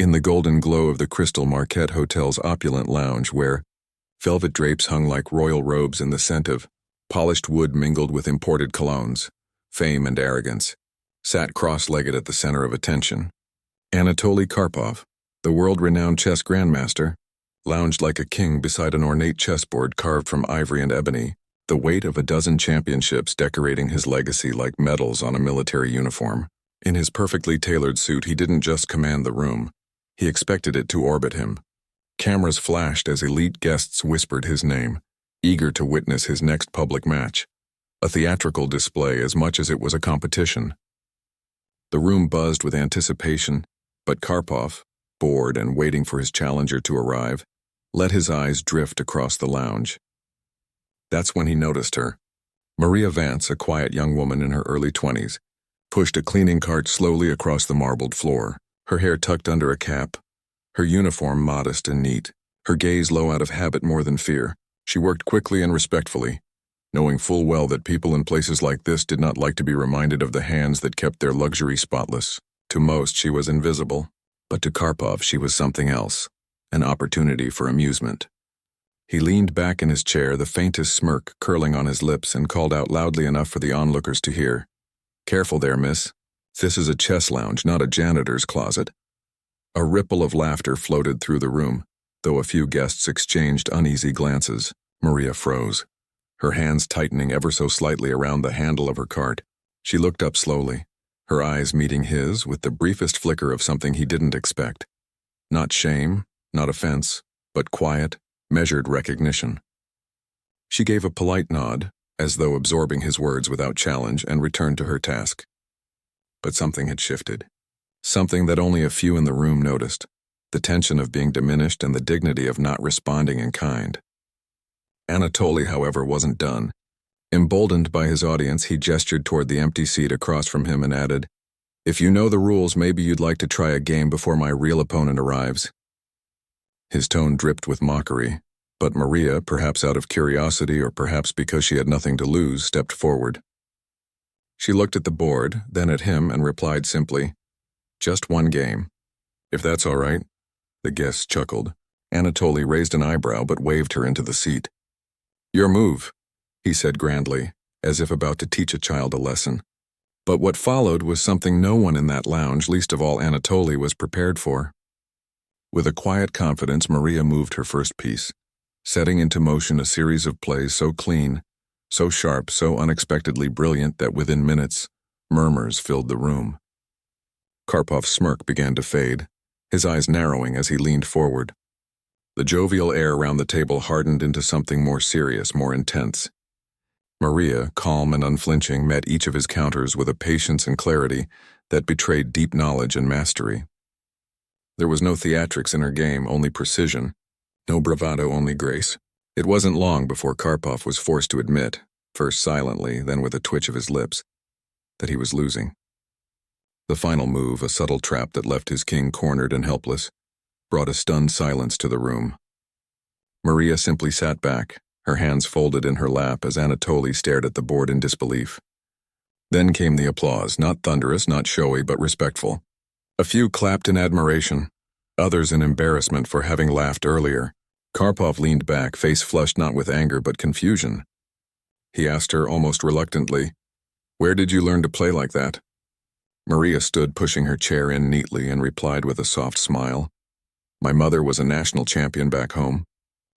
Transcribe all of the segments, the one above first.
in the golden glow of the Crystal Marquette Hotel's opulent lounge where velvet drapes hung like royal robes in the scent of polished wood mingled with imported colognes, fame and arrogance, sat cross-legged at the center of attention. Anatoly Karpov, the world-renowned chess grandmaster, lounged like a king beside an ornate chessboard carved from ivory and ebony, the weight of a dozen championships decorating his legacy like medals on a military uniform. In his perfectly tailored suit, he didn't just command the room. He expected it to orbit him. Cameras flashed as elite guests whispered his name, eager to witness his next public match, a theatrical display as much as it was a competition. The room buzzed with anticipation, but Karpov, bored and waiting for his challenger to arrive, let his eyes drift across the lounge. That's when he noticed her. Maria Vance, a quiet young woman in her early 20s, pushed a cleaning cart slowly across the marbled floor, her hair tucked under a cap, her uniform modest and neat, her gaze low out of habit more than fear. She worked quickly and respectfully, knowing full well that people in places like this did not like to be reminded of the hands that kept their luxury spotless. To most, she was invisible, but to Karpov she was something else, an opportunity for amusement. He leaned back in his chair, the faintest smirk curling on his lips, and called out loudly enough for the onlookers to hear, "Careful there, miss. This is a chess lounge, not a janitor's closet." A ripple of laughter floated through the room, though a few guests exchanged uneasy glances. Maria froze, her hands tightening ever so slightly around the handle of her cart. She looked up slowly, her eyes meeting his with the briefest flicker of something he didn't expect. Not shame, not offense, but quiet, measured recognition. She gave a polite nod, as though absorbing his words without challenge, and returned to her task. But something had shifted. Something that only a few in the room noticed, the tension of being diminished and the dignity of not responding in kind. Anatoly, however, wasn't done. Emboldened by his audience, he gestured toward the empty seat across from him and added, "If you know the rules, maybe you'd like to try a game before my real opponent arrives." His tone dripped with mockery, but Maria, perhaps out of curiosity or perhaps because she had nothing to lose, stepped forward. She looked at the board, then at him, and replied simply, "Just one game. If that's all right." The guests chuckled. Anatoly raised an eyebrow but waved her into the seat. "Your move," he said grandly, as if about to teach a child a lesson. But what followed was something no one in that lounge, least of all Anatoly, was prepared for. With a quiet confidence, Maria moved her first piece, setting into motion a series of plays so clean, so sharp, so unexpectedly brilliant that within minutes, murmurs filled the room. Karpov's smirk began to fade, his eyes narrowing as he leaned forward. The jovial air around the table hardened into something more serious, more intense. Maria, calm and unflinching, met each of his counters with a patience and clarity that betrayed deep knowledge and mastery. There was no theatrics in her game, only precision. No bravado, only grace. It wasn't long before Karpov was forced to admit, first silently, then with a twitch of his lips, that he was losing. The final move, a subtle trap that left his king cornered and helpless, brought a stunned silence to the room. Maria simply sat back, her hands folded in her lap as Anatoly stared at the board in disbelief. Then came the applause, not thunderous, not showy, but respectful. A few clapped in admiration, others in embarrassment for having laughed earlier. Karpov leaned back, face flushed not with anger but confusion. He asked her almost reluctantly, "Where did you learn to play like that?" Maria stood pushing her chair in neatly and replied with a soft smile, "My mother was a national champion back home.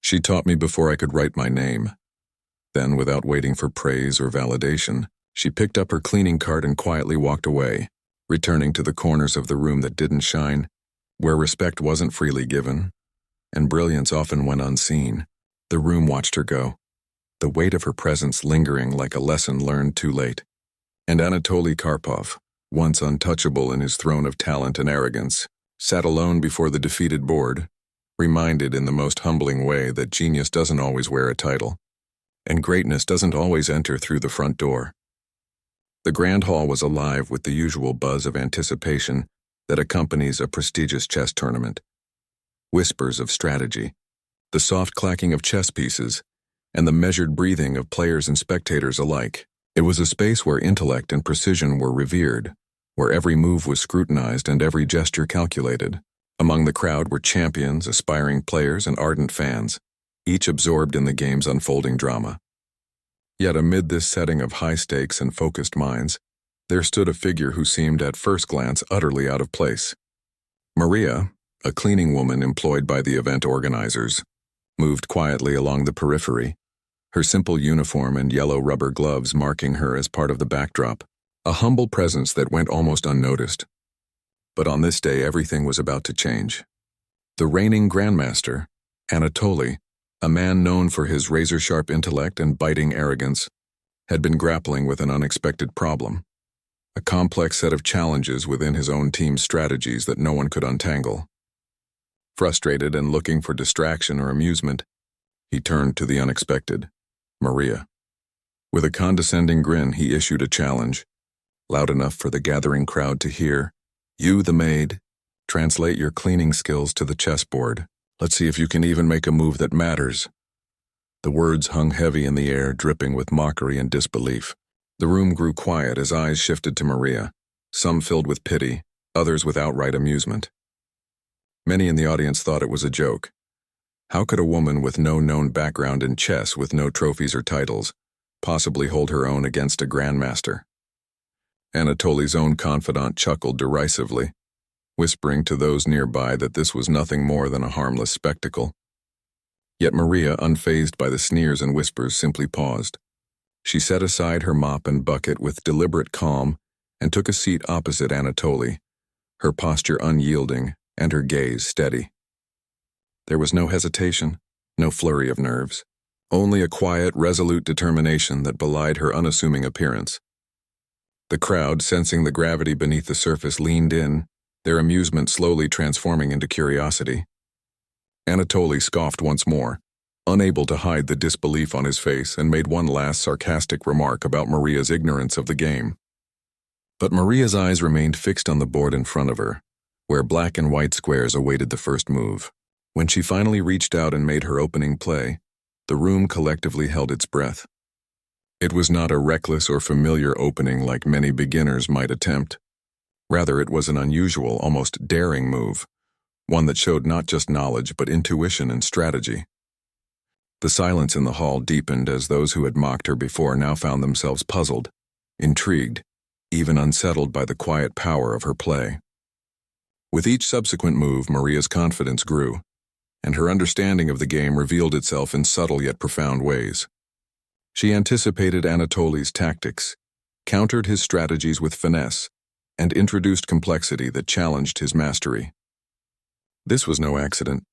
She taught me before I could write my name." Then, without waiting for praise or validation, she picked up her cleaning cart and quietly walked away, returning to the corners of the room that didn't shine, where respect wasn't freely given, and brilliance often went unseen. The room watched her go, the weight of her presence lingering like a lesson learned too late. And Anatoly Karpov, once untouchable in his throne of talent and arrogance, sat alone before the defeated board, reminded in the most humbling way that genius doesn't always wear a title, and greatness doesn't always enter through the front door. The grand hall was alive with the usual buzz of anticipation that accompanies a prestigious chess tournament. Whispers of strategy, the soft clacking of chess pieces, and the measured breathing of players and spectators alike. It was a space where intellect and precision were revered, where every move was scrutinized and every gesture calculated. Among the crowd were champions, aspiring players, and ardent fans, each absorbed in the game's unfolding drama. Yet amid this setting of high stakes and focused minds, there stood a figure who seemed at first glance utterly out of place. Maria, a cleaning woman employed by the event organizers, moved quietly along the periphery, her simple uniform and yellow rubber gloves marking her as part of the backdrop, a humble presence that went almost unnoticed. But on this day, everything was about to change. The reigning Grandmaster, Anatoly, a man known for his razor-sharp intellect and biting arrogance, had been grappling with an unexpected problem, a complex set of challenges within his own team's strategies that no one could untangle. Frustrated and looking for distraction or amusement, he turned to the unexpected, Maria. With a condescending grin, he issued a challenge, loud enough for the gathering crowd to hear. "You, the maid, translate your cleaning skills to the chessboard. Let's see if you can even make a move that matters." The words hung heavy in the air, dripping with mockery and disbelief. The room grew quiet as eyes shifted to Maria, some filled with pity, others with outright amusement. Many in the audience thought it was a joke. How could a woman with no known background in chess, with no trophies or titles, possibly hold her own against a Grandmaster? Anatoly's own confidant chuckled derisively, whispering to those nearby that this was nothing more than a harmless spectacle. Yet Maria, unfazed by the sneers and whispers, simply paused. She set aside her mop and bucket with deliberate calm and took a seat opposite Anatoly, her posture unyielding and her gaze steady. There was no hesitation, no flurry of nerves, only a quiet, resolute determination that belied her unassuming appearance. The crowd, sensing the gravity beneath the surface, leaned in, their amusement slowly transforming into curiosity. Anatoly scoffed once more, unable to hide the disbelief on his face, and made one last sarcastic remark about Maria's ignorance of the game. But Maria's eyes remained fixed on the board in front of her, where black and white squares awaited the first move. When she finally reached out and made her opening play, the room collectively held its breath. It was not a reckless or familiar opening like many beginners might attempt. Rather, it was an unusual, almost daring move, one that showed not just knowledge but intuition and strategy. The silence in the hall deepened as those who had mocked her before now found themselves puzzled, intrigued, even unsettled by the quiet power of her play. With each subsequent move, Maria's confidence grew, and her understanding of the game revealed itself in subtle yet profound ways. She anticipated Anatoly's tactics, countered his strategies with finesse, and introduced complexity that challenged his mastery. This was no accident.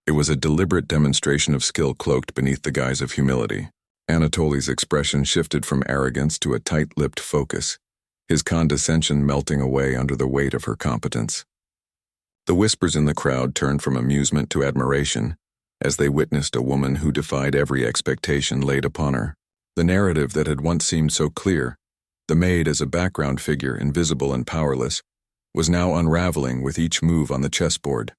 It was a deliberate demonstration of skill cloaked beneath the guise of humility. Anatoly's expression shifted from arrogance to a tight-lipped focus, his condescension melting away under the weight of her competence. The whispers in the crowd turned from amusement to admiration as they witnessed a woman who defied every expectation laid upon her. The narrative that had once seemed so clear, the maid as a background figure, invisible and powerless, was now unraveling with each move on the chessboard.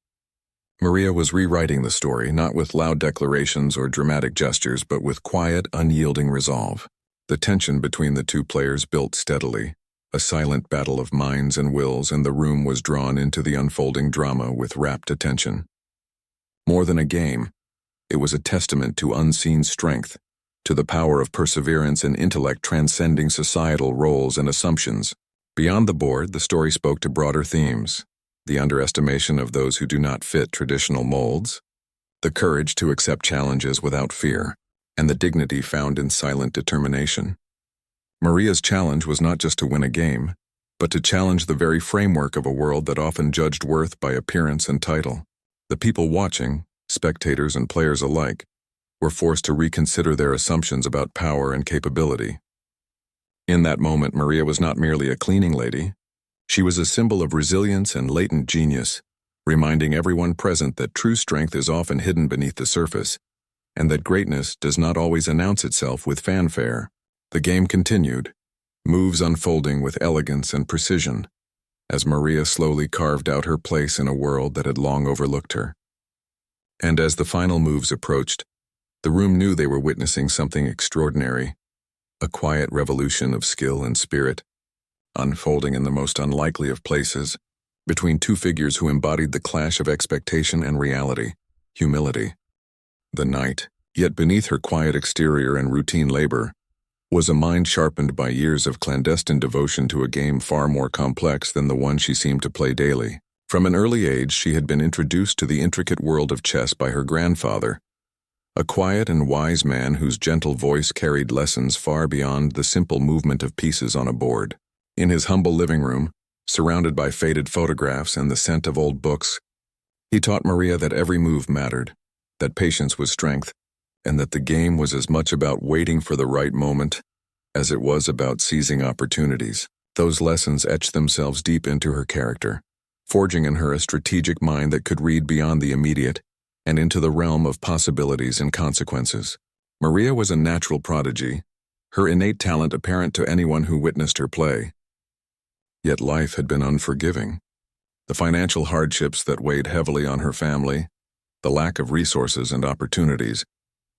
Maria was rewriting the story, not with loud declarations or dramatic gestures, but with quiet, unyielding resolve. The tension between the two players built steadily, a silent battle of minds and wills, and the room was drawn into the unfolding drama with rapt attention. More than a game, it was a testament to unseen strength, to the power of perseverance and intellect transcending societal roles and assumptions. Beyond the board, the story spoke to broader themes: the underestimation of those who do not fit traditional molds, the courage to accept challenges without fear, and the dignity found in silent determination. Maria's challenge was not just to win a game, but to challenge the very framework of a world that often judged worth by appearance and title. The people watching, spectators and players alike, were forced to reconsider their assumptions about power and capability. In that moment, Maria was not merely a cleaning lady. She was a symbol of resilience and latent genius, reminding everyone present that true strength is often hidden beneath the surface, and that greatness does not always announce itself with fanfare. The game continued, moves unfolding with elegance and precision, as Maria slowly carved out her place in a world that had long overlooked her. And as the final moves approached, the room knew they were witnessing something extraordinary, a quiet revolution of skill and spirit, unfolding in the most unlikely of places, between two figures who embodied the clash of expectation and reality, humility. The knight, yet beneath her quiet exterior and routine labor, was a mind sharpened by years of clandestine devotion to a game far more complex than the one she seemed to play daily. From an early age, she had been introduced to the intricate world of chess by her grandfather, a quiet and wise man whose gentle voice carried lessons far beyond the simple movement of pieces on a board. In his humble living room, surrounded by faded photographs and the scent of old books, he taught Maria that every move mattered, that patience was strength, and that the game was as much about waiting for the right moment as it was about seizing opportunities. Those lessons etched themselves deep into her character, forging in her a strategic mind that could read beyond the immediate and into the realm of possibilities and consequences. Maria was a natural prodigy, her innate talent apparent to anyone who witnessed her play. Yet life had been unforgiving. The financial hardships that weighed heavily on her family, the lack of resources and opportunities,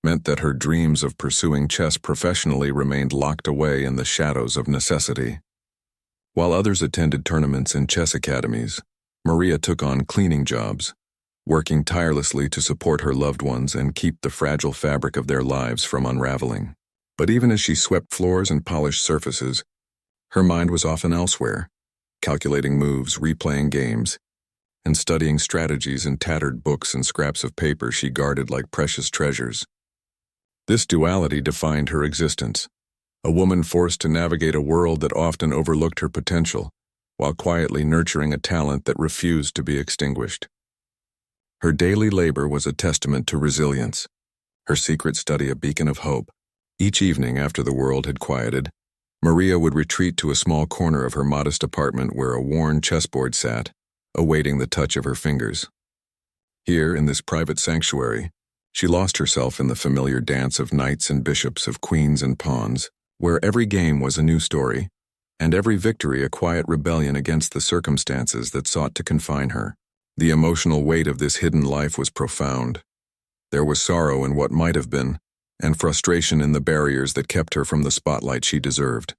meant that her dreams of pursuing chess professionally remained locked away in the shadows of necessity. While others attended tournaments and chess academies, Maria took on cleaning jobs, working tirelessly to support her loved ones and keep the fragile fabric of their lives from unraveling. But even as she swept floors and polished surfaces, her mind was often elsewhere, calculating moves, replaying games, and studying strategies in tattered books and scraps of paper she guarded like precious treasures. This duality defined her existence, a woman forced to navigate a world that often overlooked her potential, while quietly nurturing a talent that refused to be extinguished. Her daily labor was a testament to resilience, her secret study a beacon of hope. Each evening after the world had quieted, Maria would retreat to a small corner of her modest apartment where a worn chessboard sat, awaiting the touch of her fingers. Here, in this private sanctuary, she lost herself in the familiar dance of knights and bishops, of queens and pawns, where every game was a new story, and every victory a quiet rebellion against the circumstances that sought to confine her. The emotional weight of this hidden life was profound. There was sorrow in what might have been, and frustration in the barriers that kept her from the spotlight she deserved.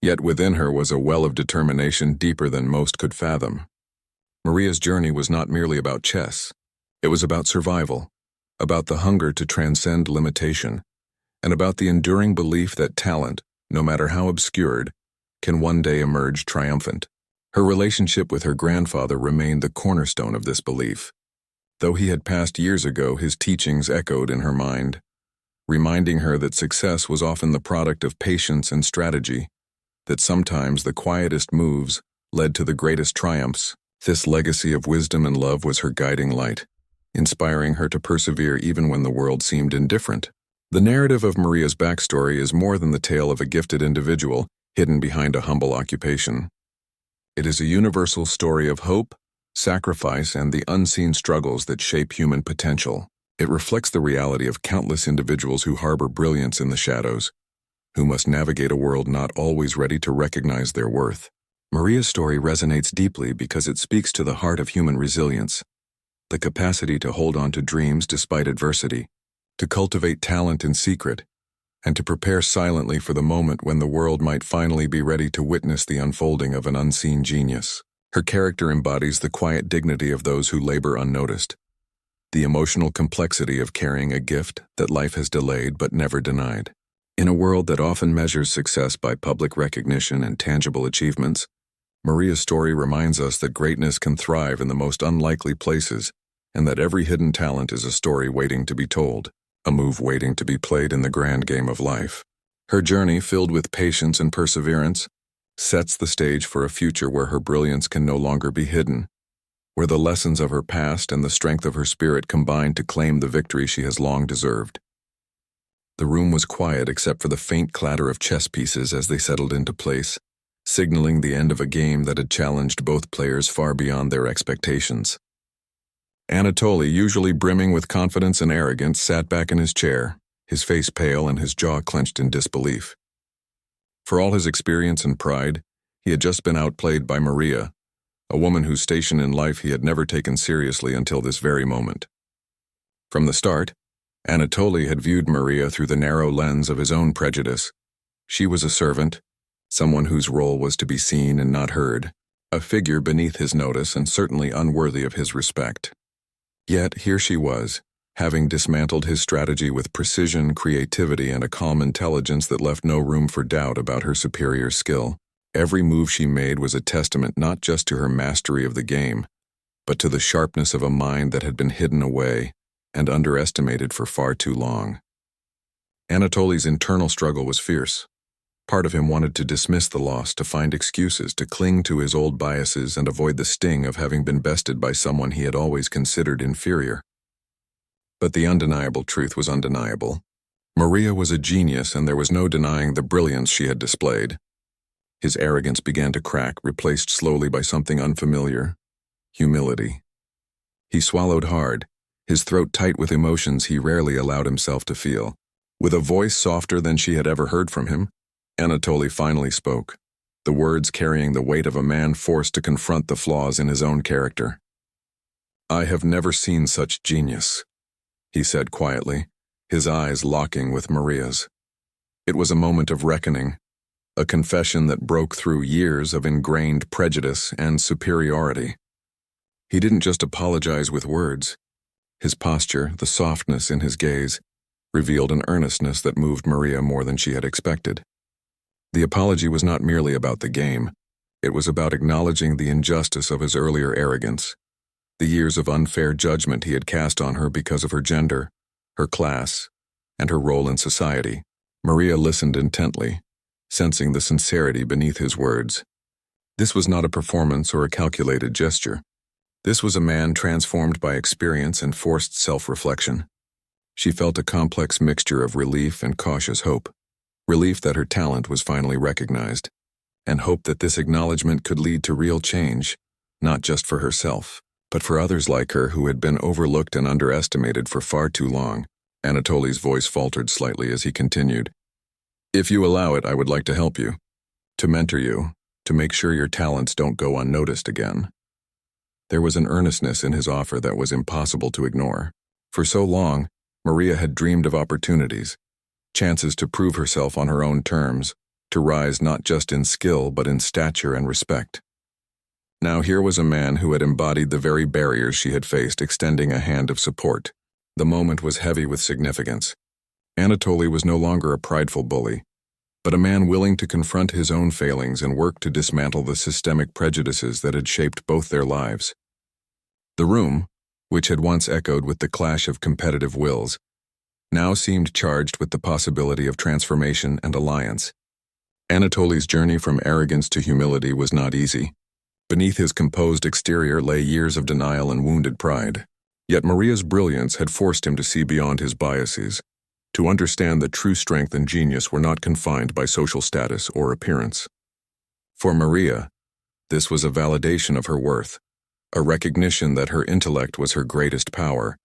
Yet within her was a well of determination deeper than most could fathom. Maria's journey was not merely about chess. It was about survival, about the hunger to transcend limitation, and about the enduring belief that talent, no matter how obscured, can one day emerge triumphant. Her relationship with her grandfather remained the cornerstone of this belief. Though he had passed years ago, his teachings echoed in her mind, reminding her that success was often the product of patience and strategy, that sometimes the quietest moves led to the greatest triumphs. This legacy of wisdom and love was her guiding light, inspiring her to persevere even when the world seemed indifferent. The narrative of Maria's backstory is more than the tale of a gifted individual hidden behind a humble occupation. It is a universal story of hope, sacrifice, and the unseen struggles that shape human potential. It reflects the reality of countless individuals who harbor brilliance in the shadows, who must navigate a world not always ready to recognize their worth. Maria's story resonates deeply because it speaks to the heart of human resilience, the capacity to hold on to dreams despite adversity, to cultivate talent in secret, and to prepare silently for the moment when the world might finally be ready to witness the unfolding of an unseen genius. Her character embodies the quiet dignity of those who labor unnoticed, the emotional complexity of carrying a gift that life has delayed but never denied. In a world that often measures success by public recognition and tangible achievements, Maria's story reminds us that greatness can thrive in the most unlikely places, and that every hidden talent is a story waiting to be told, a move waiting to be played in the grand game of life. Her journey, filled with patience and perseverance, sets the stage for a future where her brilliance can no longer be hidden, where the lessons of her past and the strength of her spirit combine to claim the victory she has long deserved. The room was quiet except for the faint clatter of chess pieces as they settled into place, signaling the end of a game that had challenged both players far beyond their expectations. Anatoly, usually brimming with confidence and arrogance, sat back in his chair, his face pale and his jaw clenched in disbelief. For all his experience and pride, he had just been outplayed by Maria, a woman whose station in life he had never taken seriously until this very moment. From the start, Anatoly had viewed Maria through the narrow lens of his own prejudice. She was a servant, someone whose role was to be seen and not heard, a figure beneath his notice and certainly unworthy of his respect. Yet here she was, having dismantled his strategy with precision, creativity, and a calm intelligence that left no room for doubt about her superior skill. Every move she made was a testament not just to her mastery of the game, but to the sharpness of a mind that had been hidden away and underestimated for far too long. Anatoly's internal struggle was fierce. Part of him wanted to dismiss the loss, to find excuses, to cling to his old biases and avoid the sting of having been bested by someone he had always considered inferior. But the undeniable truth was undeniable. Maria was a genius, and there was no denying the brilliance she had displayed. His arrogance began to crack, replaced slowly by something unfamiliar: humility. He swallowed hard, his throat tight with emotions he rarely allowed himself to feel. With a voice softer than she had ever heard from him, Anatoly finally spoke, the words carrying the weight of a man forced to confront the flaws in his own character. "I have never seen such genius," he said quietly, his eyes locking with Maria's. It was a moment of reckoning, a confession that broke through years of ingrained prejudice and superiority. He didn't just apologize with words. His posture, the softness in his gaze, revealed an earnestness that moved Maria more than she had expected. The apology was not merely about the game. It was about acknowledging the injustice of his earlier arrogance, the years of unfair judgment he had cast on her because of her gender, her class, and her role in society. Maria listened intently, sensing the sincerity beneath his words. This was not a performance or a calculated gesture. This was a man transformed by experience and forced self-reflection. She felt a complex mixture of relief and cautious hope. Relief that her talent was finally recognized, and hope that this acknowledgement could lead to real change, not just for herself, but for others like her who had been overlooked and underestimated for far too long. Anatoly's voice faltered slightly as he continued. "If you allow it, I would like to help you, to mentor you, to make sure your talents don't go unnoticed again." There was an earnestness in his offer that was impossible to ignore. For so long, Maria had dreamed of opportunities, chances to prove herself on her own terms, to rise not just in skill but in stature and respect. Now here was a man who had embodied the very barriers she had faced, extending a hand of support. The moment was heavy with significance. Anatoly was no longer a prideful bully, but a man willing to confront his own failings and work to dismantle the systemic prejudices that had shaped both their lives. The room, which had once echoed with the clash of competitive wills, now seemed charged with the possibility of transformation and alliance. Anatoly's journey from arrogance to humility was not easy. Beneath his composed exterior lay years of denial and wounded pride. Yet Maria's brilliance had forced him to see beyond his biases, to understand that true strength and genius were not confined by social status or appearance. For Maria, this was a validation of her worth, a recognition that her intellect was her greatest power,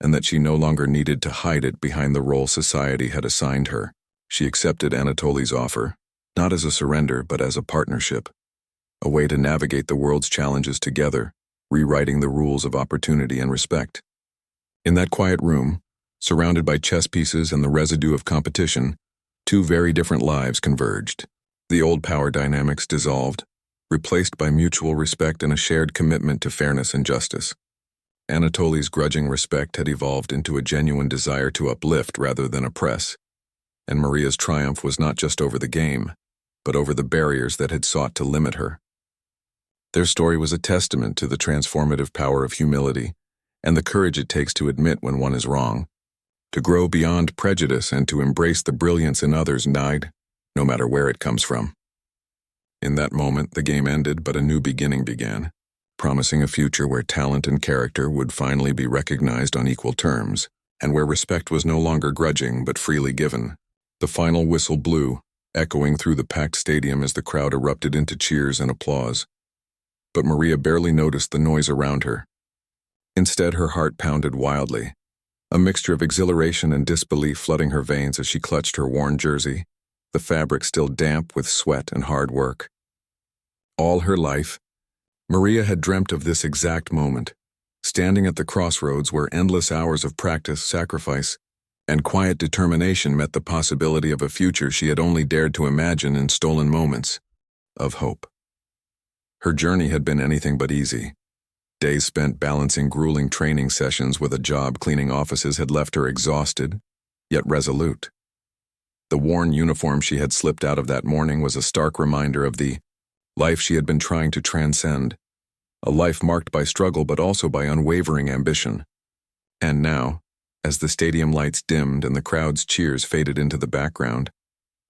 and that she no longer needed to hide it behind the role society had assigned her. She accepted Anatoly's offer, not as a surrender but as a partnership, a way to navigate the world's challenges together, rewriting the rules of opportunity and respect. In that quiet room, surrounded by chess pieces and the residue of competition, two very different lives converged. The old power dynamics dissolved, replaced by mutual respect and a shared commitment to fairness and justice. Anatoly's grudging respect had evolved into a genuine desire to uplift rather than oppress, and Maria's triumph was not just over the game, but over the barriers that had sought to limit her. Their story was a testament to the transformative power of humility and the courage it takes to admit when one is wrong, to grow beyond prejudice and to embrace the brilliance in others' no matter where it comes from. In that moment, the game ended, but a new beginning began, promising a future where talent and character would finally be recognized on equal terms, and where respect was no longer grudging but freely given. The final whistle blew, echoing through the packed stadium as the crowd erupted into cheers and applause. But Maria barely noticed the noise around her. Instead, her heart pounded wildly, a mixture of exhilaration and disbelief flooding her veins as she clutched her worn jersey, the fabric still damp with sweat and hard work. All her life, Maria had dreamt of this exact moment, standing at the crossroads where endless hours of practice, sacrifice, and quiet determination met the possibility of a future she had only dared to imagine in stolen moments of hope. Her journey had been anything but easy. Days spent balancing grueling training sessions with a job cleaning offices had left her exhausted, yet resolute. The worn uniform she had slipped out of that morning was a stark reminder of the life she had been trying to transcend, a life marked by struggle but also by unwavering ambition. And now, as the stadium lights dimmed and the crowd's cheers faded into the background,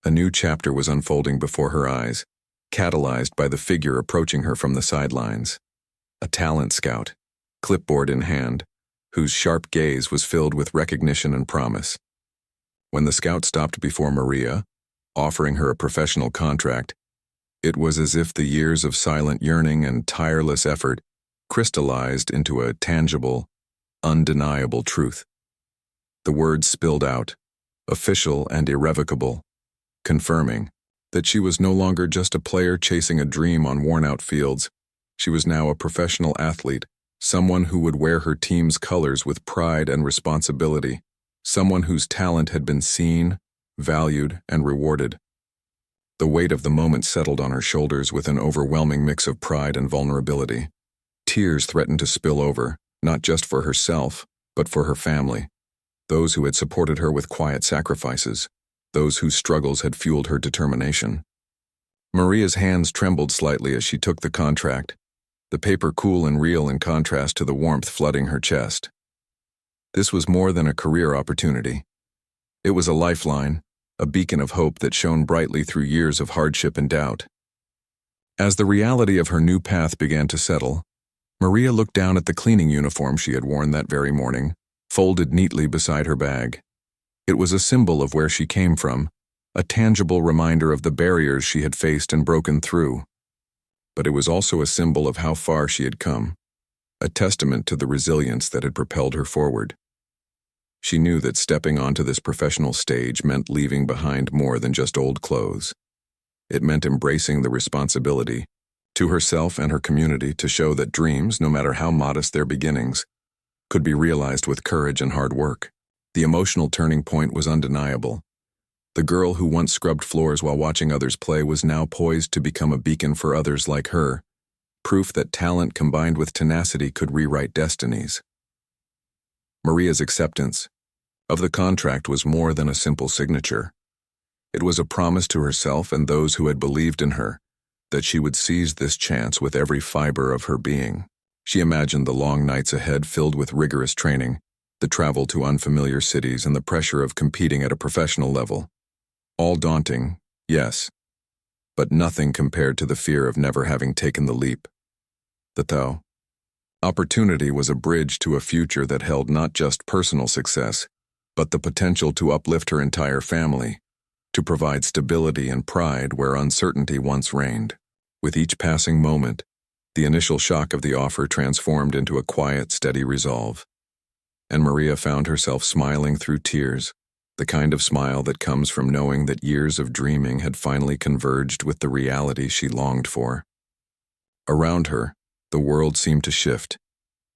a new chapter was unfolding before her eyes, catalyzed by the figure approaching her from the sidelines. A talent scout, clipboard in hand, whose sharp gaze was filled with recognition and promise. When the scout stopped before Maria, offering her a professional contract, it was as if the years of silent yearning and tireless effort crystallized into a tangible, undeniable truth. The words spilled out, official and irrevocable, confirming that she was no longer just a player chasing a dream on worn-out fields. She was now a professional athlete, someone who would wear her team's colors with pride and responsibility, someone whose talent had been seen, valued, and rewarded. The weight of the moment settled on her shoulders with an overwhelming mix of pride and vulnerability. Tears threatened to spill over, not just for herself, but for her family, those who had supported her with quiet sacrifices, those whose struggles had fueled her determination. Maria's hands trembled slightly as she took the contract, the paper cool and real in contrast to the warmth flooding her chest. This was more than a career opportunity. It was a lifeline, a beacon of hope that shone brightly through years of hardship and doubt. As the reality of her new path began to settle, Maria looked down at the cleaning uniform she had worn that very morning, folded neatly beside her bag. It was a symbol of where she came from, a tangible reminder of the barriers she had faced and broken through. But it was also a symbol of how far she had come, a testament to the resilience that had propelled her forward. She knew that stepping onto this professional stage meant leaving behind more than just old clothes. It meant embracing the responsibility, to herself and her community, to show that dreams, no matter how modest their beginnings, could be realized with courage and hard work. The emotional turning point was undeniable. The girl who once scrubbed floors while watching others play was now poised to become a beacon for others like her, proof that talent combined with tenacity could rewrite destinies. Maria's acceptance of the contract was more than a simple signature. It was a promise to herself and those who had believed in her that she would seize this chance with every fiber of her being. She imagined the long nights ahead filled with rigorous training, the travel to unfamiliar cities, and the pressure of competing at a professional level. All daunting, yes, but nothing compared to the fear of never having taken the leap. The opportunity was a bridge to a future that held not just personal success, but the potential to uplift her entire family, to provide stability and pride where uncertainty once reigned. With each passing moment, the initial shock of the offer transformed into a quiet, steady resolve. And Maria found herself smiling through tears, the kind of smile that comes from knowing that years of dreaming had finally converged with the reality she longed for. Around her, the world seemed to shift.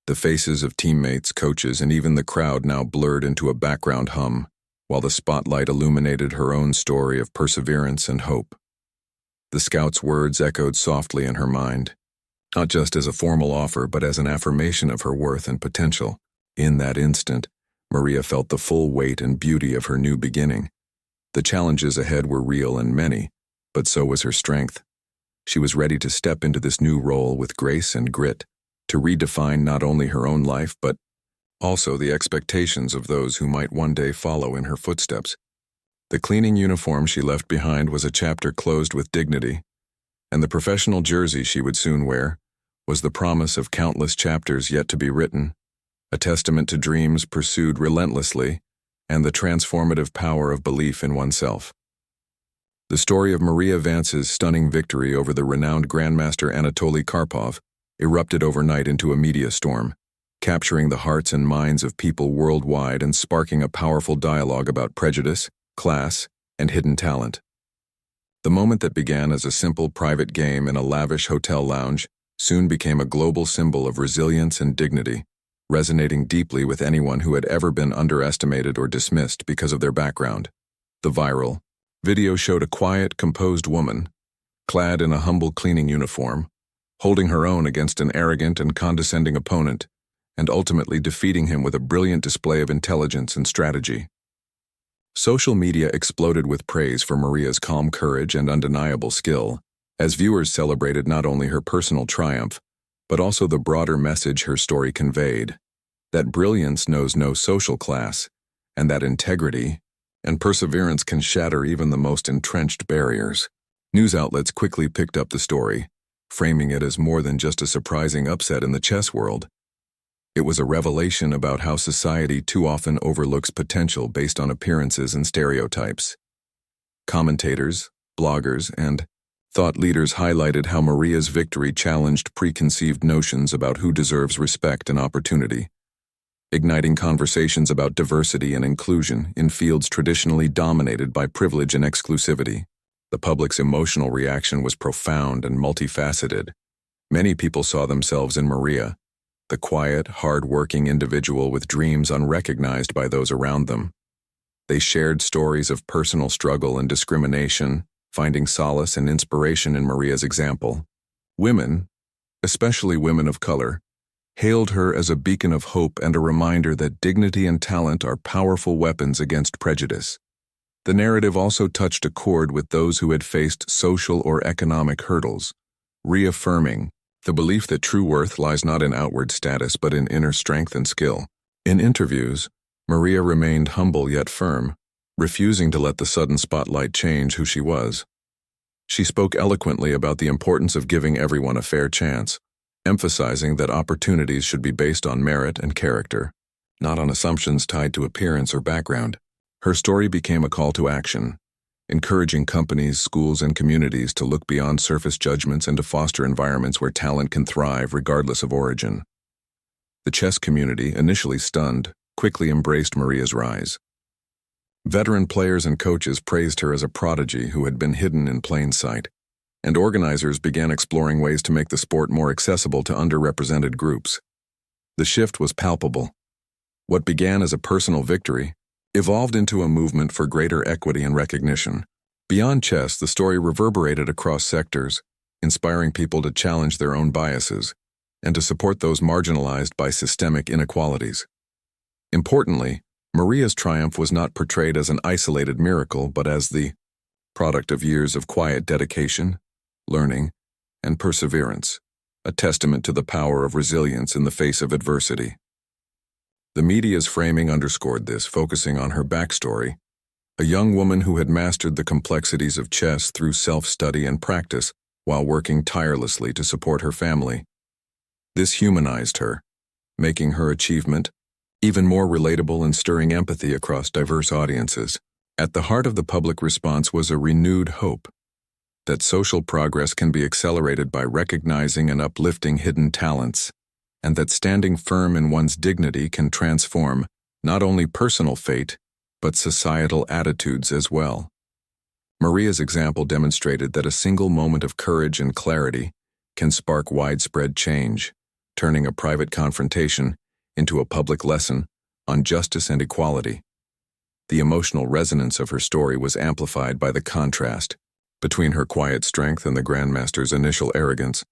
The faces of teammates, coaches, and even the crowd now blurred into a background hum, while the spotlight illuminated her own story of perseverance and hope. The scout's words echoed softly in her mind, not just as a formal offer, but as an affirmation of her worth and potential. In that instant, Maria felt the full weight and beauty of her new beginning. The challenges ahead were real and many, but so was her strength. She was ready to step into this new role with grace and grit, to redefine not only her own life, but also the expectations of those who might one day follow in her footsteps. The cleaning uniform she left behind was a chapter closed with dignity, and the professional jersey she would soon wear was the promise of countless chapters yet to be written, a testament to dreams pursued relentlessly and the transformative power of belief in oneself. The story of Maria Vance's stunning victory over the renowned Grandmaster Anatoly Karpov erupted overnight into a media storm, capturing the hearts and minds of people worldwide and sparking a powerful dialogue about prejudice, class, and hidden talent. The moment that began as a simple private game in a lavish hotel lounge soon became a global symbol of resilience and dignity, resonating deeply with anyone who had ever been underestimated or dismissed because of their background. The viral video showed a quiet, composed woman, clad in a humble cleaning uniform, holding her own against an arrogant and condescending opponent, and ultimately defeating him with a brilliant display of intelligence and strategy. Social media exploded with praise for Maria's calm courage and undeniable skill, as viewers celebrated not only her personal triumph, but also the broader message her story conveyed, that brilliance knows no social class, and that integrity and perseverance can shatter even the most entrenched barriers. News outlets quickly picked up the story, framing it as more than just a surprising upset in the chess world. It was a revelation about how society too often overlooks potential based on appearances and stereotypes. Commentators, bloggers, and thought leaders highlighted how Maria's victory challenged preconceived notions about who deserves respect and opportunity, igniting conversations about diversity and inclusion in fields traditionally dominated by privilege and exclusivity. The public's emotional reaction was profound and multifaceted. Many people saw themselves in Maria, the quiet, hard-working individual with dreams unrecognized by those around them. They shared stories of personal struggle and discrimination, finding solace and inspiration in Maria's example. Women, especially women of color, hailed her as a beacon of hope and a reminder that dignity and talent are powerful weapons against prejudice. The narrative also touched a chord with those who had faced social or economic hurdles, reaffirming the belief that true worth lies not in outward status but in inner strength and skill. In interviews, Maria remained humble yet firm, refusing to let the sudden spotlight change who she was. She spoke eloquently about the importance of giving everyone a fair chance, emphasizing that opportunities should be based on merit and character, not on assumptions tied to appearance or background. Her story became a call to action, encouraging companies, schools, and communities to look beyond surface judgments and to foster environments where talent can thrive regardless of origin. The chess community, initially stunned, quickly embraced Maria's rise. Veteran players and coaches praised her as a prodigy who had been hidden in plain sight, and organizers began exploring ways to make the sport more accessible to underrepresented groups. The shift was palpable. What began as a personal victory evolved into a movement for greater equity and recognition. Beyond chess, the story reverberated across sectors, inspiring people to challenge their own biases and to support those marginalized by systemic inequalities. Importantly, Maria's triumph was not portrayed as an isolated miracle, but as the product of years of quiet dedication, learning, and perseverance, a testament to the power of resilience in the face of adversity. The media's framing underscored this, focusing on her backstory, a young woman who had mastered the complexities of chess through self-study and practice while working tirelessly to support her family. This humanized her, making her achievement even more relatable and stirring empathy across diverse audiences. At the heart of the public response was a renewed hope that social progress can be accelerated by recognizing and uplifting hidden talents, and that standing firm in one's dignity can transform not only personal fate, but societal attitudes as well. Maria's example demonstrated that a single moment of courage and clarity can spark widespread change, turning a private confrontation into a public lesson on justice and equality. The emotional resonance of her story was amplified by the contrast between her quiet strength and the Grandmaster's initial arrogance,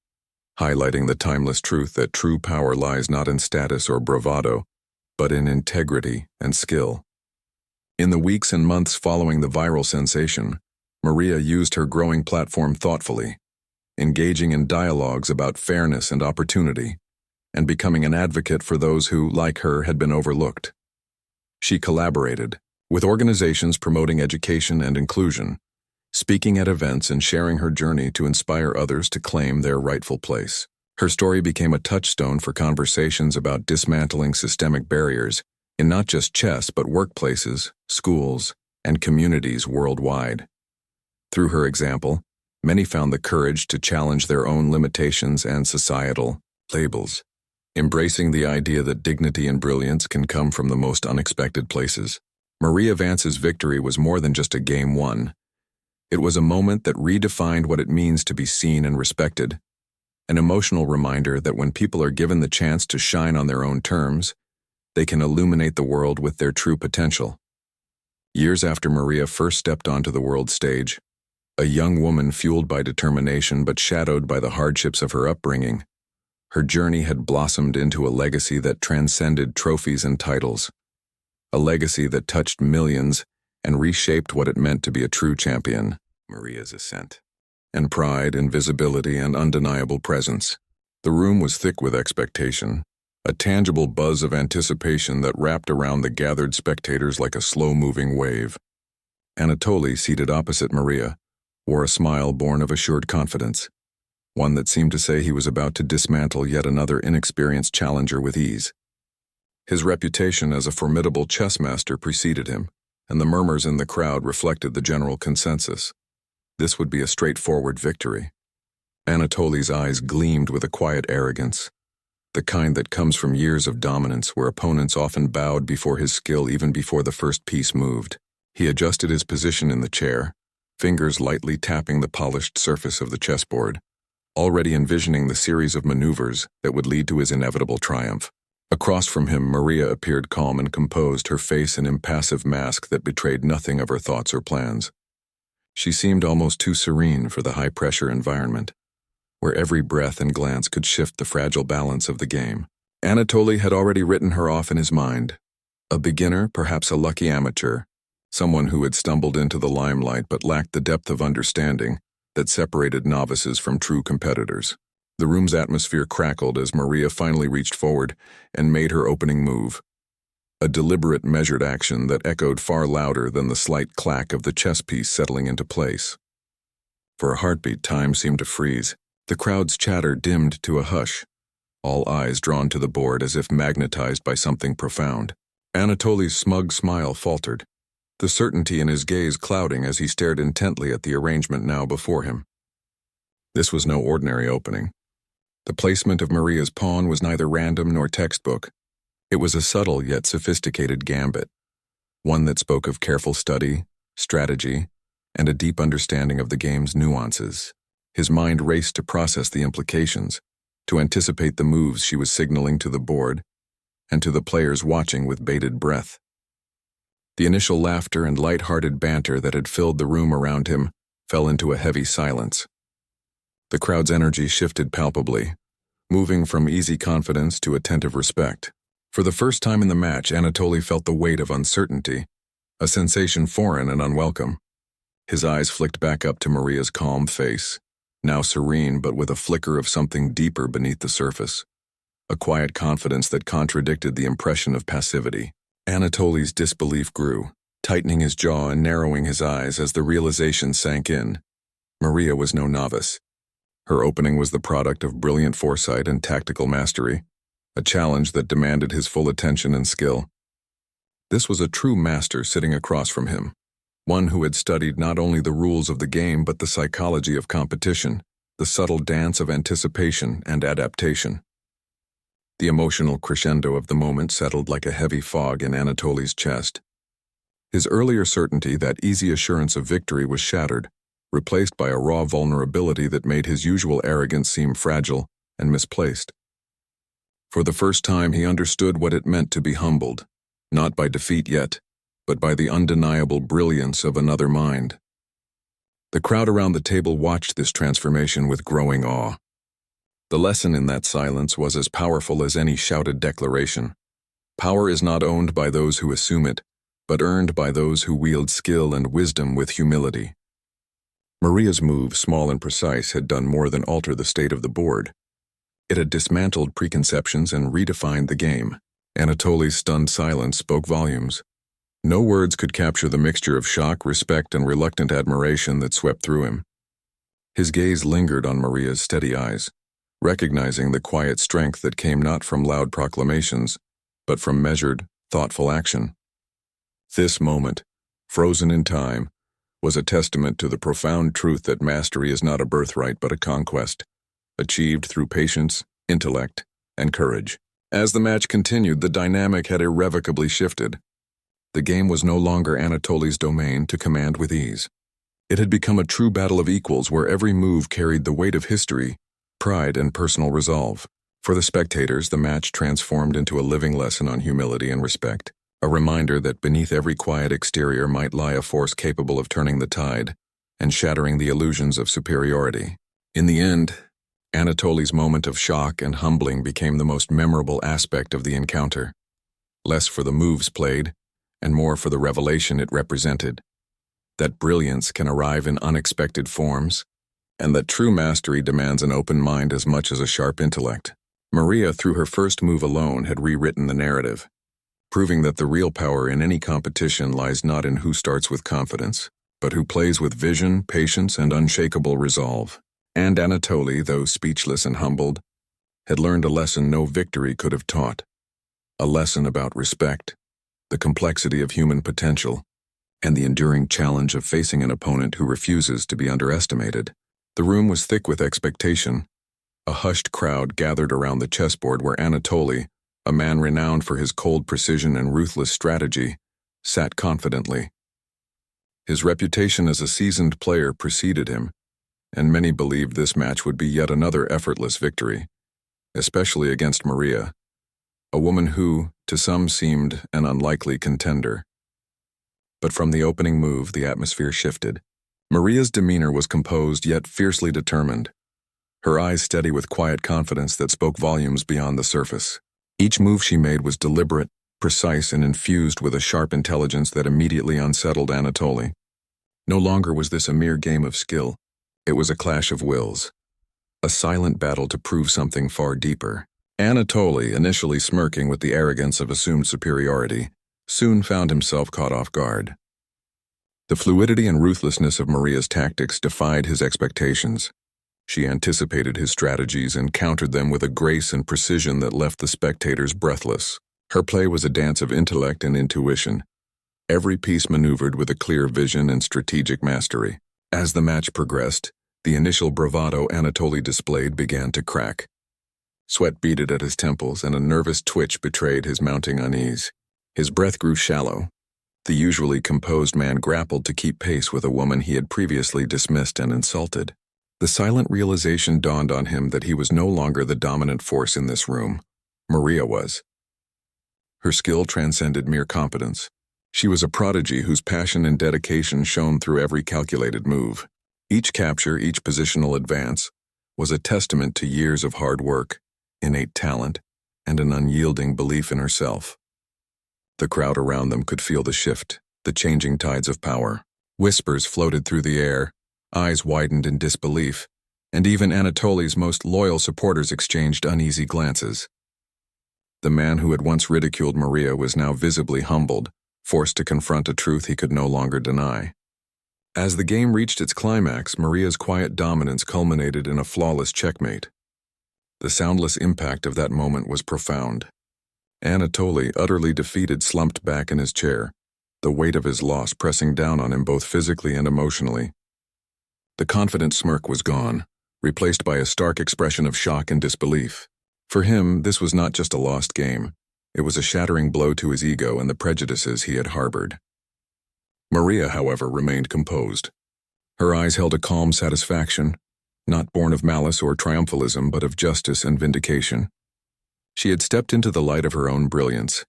highlighting the timeless truth that true power lies not in status or bravado, but in integrity and skill. In the weeks and months following the viral sensation, Maria used her growing platform thoughtfully, engaging in dialogues about fairness and opportunity, and becoming an advocate for those who, like her, had been overlooked. She collaborated with organizations promoting education and inclusion, speaking at events and sharing her journey to inspire others to claim their rightful place. Her story became a touchstone for conversations about dismantling systemic barriers in not just chess but workplaces, schools, and communities worldwide. Through her example, many found the courage to challenge their own limitations and societal labels, embracing the idea that dignity and brilliance can come from the most unexpected places. Maria Vance's victory was more than just a game won. It was a moment that redefined what it means to be seen and respected, an emotional reminder that when people are given the chance to shine on their own terms, they can illuminate the world with their true potential. Years after Maria first stepped onto the world stage, A young woman fueled by determination but shadowed by the hardships of her upbringing. Her journey had blossomed into a legacy that transcended trophies and titles. A legacy that touched millions and reshaped what it meant to be a true champion. Maria's ascent. And pride and visibility and undeniable presence. The room was thick with expectation, a tangible buzz of anticipation that wrapped around the gathered spectators like a slow-moving wave. Anatoly, seated opposite Maria, wore a smile born of assured confidence, one that seemed to say he was about to dismantle yet another inexperienced challenger with ease. His reputation as a formidable chess master preceded him, and the murmurs in the crowd reflected the general consensus. This would be a straightforward victory. Anatoly's eyes gleamed with a quiet arrogance, the kind that comes from years of dominance where opponents often bowed before his skill even before the first piece moved. He adjusted his position in the chair, fingers lightly tapping the polished surface of the chessboard, already envisioning the series of maneuvers that would lead to his inevitable triumph. Across from him, Maria appeared calm and composed, her face an impassive mask that betrayed nothing of her thoughts or plans. She seemed almost too serene for the high-pressure environment, where every breath and glance could shift the fragile balance of the game. Anatoly had already written her off in his mind. A beginner, perhaps a lucky amateur, someone who had stumbled into the limelight but lacked the depth of understanding that separated novices from true competitors. The room's atmosphere crackled as Maria finally reached forward and made her opening move. A deliberate, measured action that echoed far louder than the slight clack of the chess piece settling into place. For a heartbeat, time seemed to freeze. The crowd's chatter dimmed to a hush, all eyes drawn to the board as if magnetized by something profound. Anatoly's smug smile faltered, the certainty in his gaze clouding as he stared intently at the arrangement now before him. This was no ordinary opening. The placement of Maria's pawn was neither random nor textbook. It was a subtle yet sophisticated gambit, one that spoke of careful study, strategy, and a deep understanding of the game's nuances. His mind raced to process the implications, to anticipate the moves she was signaling to the board, and to the players watching with bated breath. The initial laughter and light-hearted banter that had filled the room around him fell into a heavy silence. The crowd's energy shifted palpably, moving from easy confidence to attentive respect. For the first time in the match, Anatoly felt the weight of uncertainty, a sensation foreign and unwelcome. His eyes flicked back up to Maria's calm face, now serene but with a flicker of something deeper beneath the surface, a quiet confidence that contradicted the impression of passivity. Anatoly's disbelief grew, tightening his jaw and narrowing his eyes as the realization sank in. Maria was no novice. Her opening was the product of brilliant foresight and tactical mastery, a challenge that demanded his full attention and skill. This was a true master sitting across from him, one who had studied not only the rules of the game but the psychology of competition, the subtle dance of anticipation and adaptation. The emotional crescendo of the moment settled like a heavy fog in Anatoly's chest. His earlier certainty, that easy assurance of victory, was shattered, replaced by a raw vulnerability that made his usual arrogance seem fragile and misplaced. For the first time, he understood what it meant to be humbled, not by defeat yet, but by the undeniable brilliance of another mind. The crowd around the table watched this transformation with growing awe. The lesson in that silence was as powerful as any shouted declaration. Power is not owned by those who assume it, but earned by those who wield skill and wisdom with humility. Maria's move, small and precise, had done more than alter the state of the board. It had dismantled preconceptions and redefined the game. Anatoly's stunned silence spoke volumes. No words could capture the mixture of shock, respect, and reluctant admiration that swept through him. His gaze lingered on Maria's steady eyes, recognizing the quiet strength that came not from loud proclamations, but from measured, thoughtful action. This moment, frozen in time, was a testament to the profound truth that mastery is not a birthright but a conquest, achieved through patience, intellect, and courage. As the match continued, the dynamic had irrevocably shifted. The game was no longer Anatoly's domain to command with ease. It had become a true battle of equals where every move carried the weight of history, pride, and personal resolve. For the spectators, the match transformed into a living lesson on humility and respect, a reminder that beneath every quiet exterior might lie a force capable of turning the tide, and shattering the illusions of superiority. In the end, Anatoly's moment of shock and humbling became the most memorable aspect of the encounter, less for the moves played, and more for the revelation it represented. That brilliance can arrive in unexpected forms, and that true mastery demands an open mind as much as a sharp intellect. Maria, through her first move alone, had rewritten the narrative, proving that the real power in any competition lies not in who starts with confidence, but who plays with vision, patience, and unshakable resolve. And Anatoly, though speechless and humbled, had learned a lesson no victory could have taught. A lesson about respect, the complexity of human potential, and the enduring challenge of facing an opponent who refuses to be underestimated. The room was thick with expectation. A hushed crowd gathered around the chessboard where Anatoly, a man renowned for his cold precision and ruthless strategy, sat confidently. His reputation as a seasoned player preceded him, and many believed this match would be yet another effortless victory, especially against Maria, a woman who, to some, seemed an unlikely contender. But from the opening move, the atmosphere shifted. Maria's demeanor was composed yet fiercely determined, her eyes steady with quiet confidence that spoke volumes beyond the surface. Each move she made was deliberate, precise, and infused with a sharp intelligence that immediately unsettled Anatoly. No longer was this a mere game of skill. It was a clash of wills, a silent battle to prove something far deeper. Anatoly, initially smirking with the arrogance of assumed superiority, soon found himself caught off guard. The fluidity and ruthlessness of Maria's tactics defied his expectations. She anticipated his strategies and countered them with a grace and precision that left the spectators breathless. Her play was a dance of intellect and intuition, every piece maneuvered with a clear vision and strategic mastery. As the match progressed, the initial bravado Anatoly displayed began to crack. Sweat beaded at his temples, and a nervous twitch betrayed his mounting unease. His breath grew shallow. The usually composed man grappled to keep pace with a woman he had previously dismissed and insulted. The silent realization dawned on him that he was no longer the dominant force in this room. Maria was. Her skill transcended mere competence. She was a prodigy whose passion and dedication shone through every calculated move. Each capture, each positional advance, was a testament to years of hard work, innate talent, and an unyielding belief in herself. The crowd around them could feel the shift, the changing tides of power. Whispers floated through the air, eyes widened in disbelief, and even Anatoly's most loyal supporters exchanged uneasy glances. The man who had once ridiculed Maria was now visibly humbled, forced to confront a truth he could no longer deny. As the game reached its climax, Maria's quiet dominance culminated in a flawless checkmate. The soundless impact of that moment was profound. Anatoly, utterly defeated, slumped back in his chair, the weight of his loss pressing down on him both physically and emotionally. The confident smirk was gone, replaced by a stark expression of shock and disbelief. For him, this was not just a lost game. It was a shattering blow to his ego and the prejudices he had harbored. Maria, however, remained composed. Her eyes held a calm satisfaction, not born of malice or triumphalism, but of justice and vindication. She had stepped into the light of her own brilliance,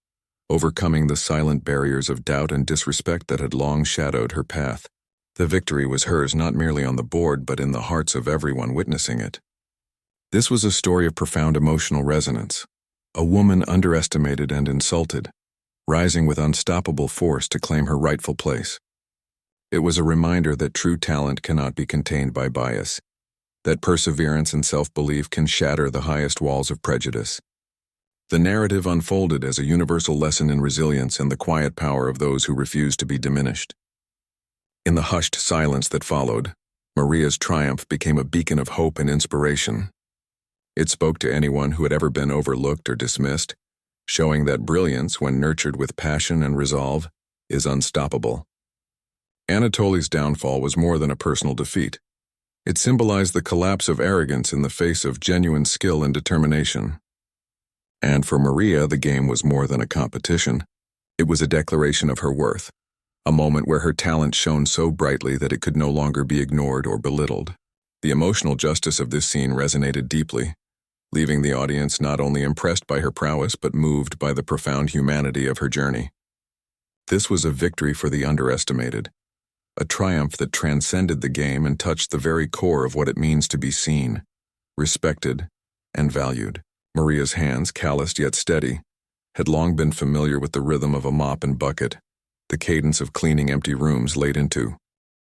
overcoming the silent barriers of doubt and disrespect that had long shadowed her path. The victory was hers not merely on the board, but in the hearts of everyone witnessing it. This was a story of profound emotional resonance. A woman underestimated and insulted, rising with unstoppable force to claim her rightful place. It was a reminder that true talent cannot be contained by bias, that perseverance and self-belief can shatter the highest walls of prejudice. The narrative unfolded as a universal lesson in resilience and the quiet power of those who refuse to be diminished. In the hushed silence that followed, Maria's triumph became a beacon of hope and inspiration. It spoke to anyone who had ever been overlooked or dismissed, showing that brilliance, when nurtured with passion and resolve, is unstoppable. Anatoly's downfall was more than a personal defeat. It symbolized the collapse of arrogance in the face of genuine skill and determination. And for Maria, the game was more than a competition. It was a declaration of her worth, a moment where her talent shone so brightly that it could no longer be ignored or belittled. The emotional justice of this scene resonated deeply, leaving the audience not only impressed by her prowess but moved by the profound humanity of her journey. This was a victory for the underestimated, a triumph that transcended the game and touched the very core of what it means to be seen, respected, and valued. Maria's hands, calloused yet steady, had long been familiar with the rhythm of a mop and bucket, the cadence of cleaning empty rooms late into